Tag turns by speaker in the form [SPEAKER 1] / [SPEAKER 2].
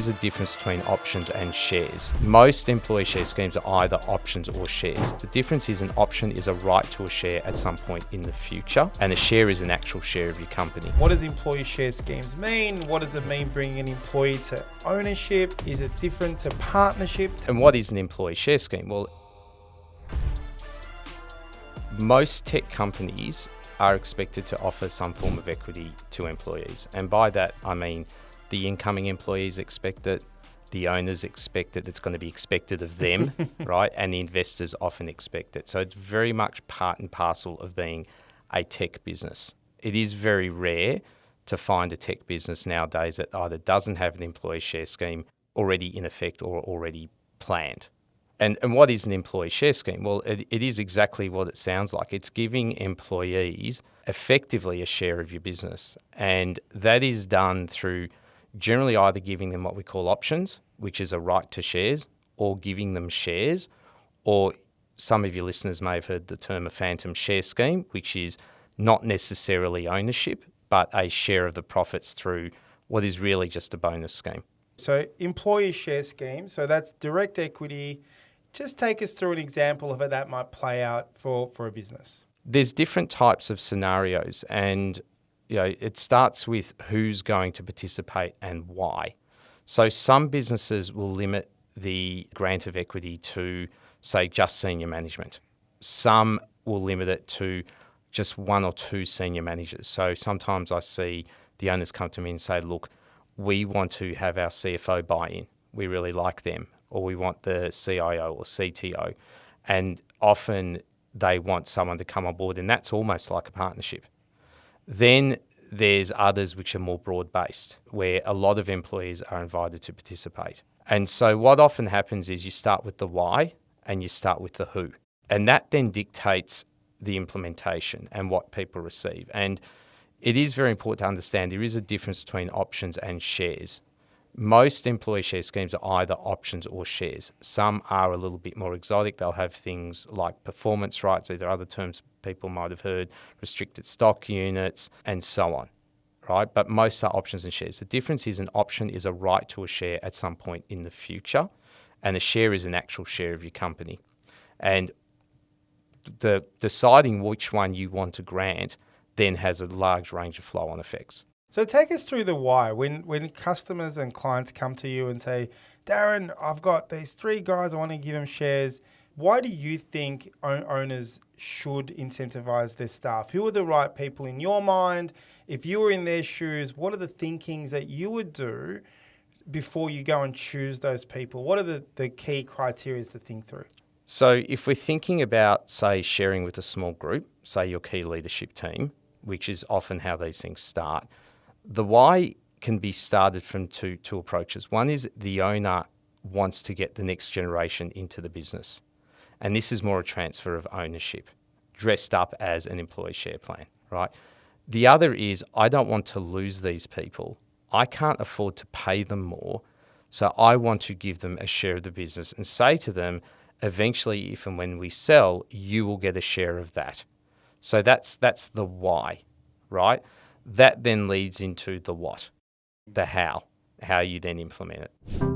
[SPEAKER 1] is a difference between options and shares. Most employee share schemes are either options or shares. The difference is an option is a right to a share at some point in the future, and a share is an actual share of your company.
[SPEAKER 2] What does employee share schemes mean? What does it mean bringing an employee to ownership? Is it different to partnership?
[SPEAKER 1] And what is an employee share scheme? Well, most tech companies are expected to offer some form of equity to employees. And by that, I mean the incoming employees expect it, the owners expect it, it's going to be expected of them, right? And the investors often expect it. So it's very much part and parcel of being a tech business. It is very rare to find a tech business nowadays that either doesn't have an employee share scheme already in effect or already planned. And what is an employee share scheme? Well, it is exactly what it sounds like. It's giving employees effectively a share of your business. And that is done through generally either giving them what we call options, which is a right to shares, or giving them shares, or some of your listeners may have heard the term a phantom share scheme, which is not necessarily ownership, but a share of the profits through what is really just a bonus scheme.
[SPEAKER 2] So employee share scheme, so that's direct equity. Just take us through an example of how that might play out for a business.
[SPEAKER 1] There's different types of scenarios, and it starts with who's going to participate and why. So some businesses will limit the grant of equity to, say, just senior management. Some will limit it to just one or two senior managers. So sometimes I see the owners come to me and say, look, we want to have our CFO buy in. We really like them. Or we want the CIO or CTO. And often they want someone to come on board, and that's almost like a partnership. Then there's others which are more broad-based, where a lot of employees are invited to participate. And so what often happens is you start with the why and you start with the who. And that then dictates the implementation and what people receive. And it is very important to understand there is a difference between options and shares. Most employee share schemes are either options or shares. Some are a little bit more exotic. They'll have things like performance rights, either other terms people might have heard, restricted stock units, and so on, right? But most are options and shares. The difference is an option is a right to a share at some point in the future, and a share is an actual share of your company. And the deciding which one you want to grant then has a large range of flow-on effects.
[SPEAKER 2] So take us through the why. When customers and clients come to you and say, Darren, I've got these three guys, I want to give them shares. Why do you think owners should incentivize their staff? Who are the right people in your mind? If you were in their shoes, what are the thinkings that you would do before you go and choose those people? What are the key criteria to think through?
[SPEAKER 1] So if we're thinking about, say, sharing with a small group, say your key leadership team, which is often how these things start, the why can be started from two approaches. One is the owner wants to get the next generation into the business. And this is more a transfer of ownership, dressed up as an employee share plan, right? The other is I don't want to lose these people. I can't afford to pay them more. So I want to give them a share of the business and say to them, eventually, if and when we sell, you will get a share of that. So that's the why, right? That then leads into the what, the how you then implement it.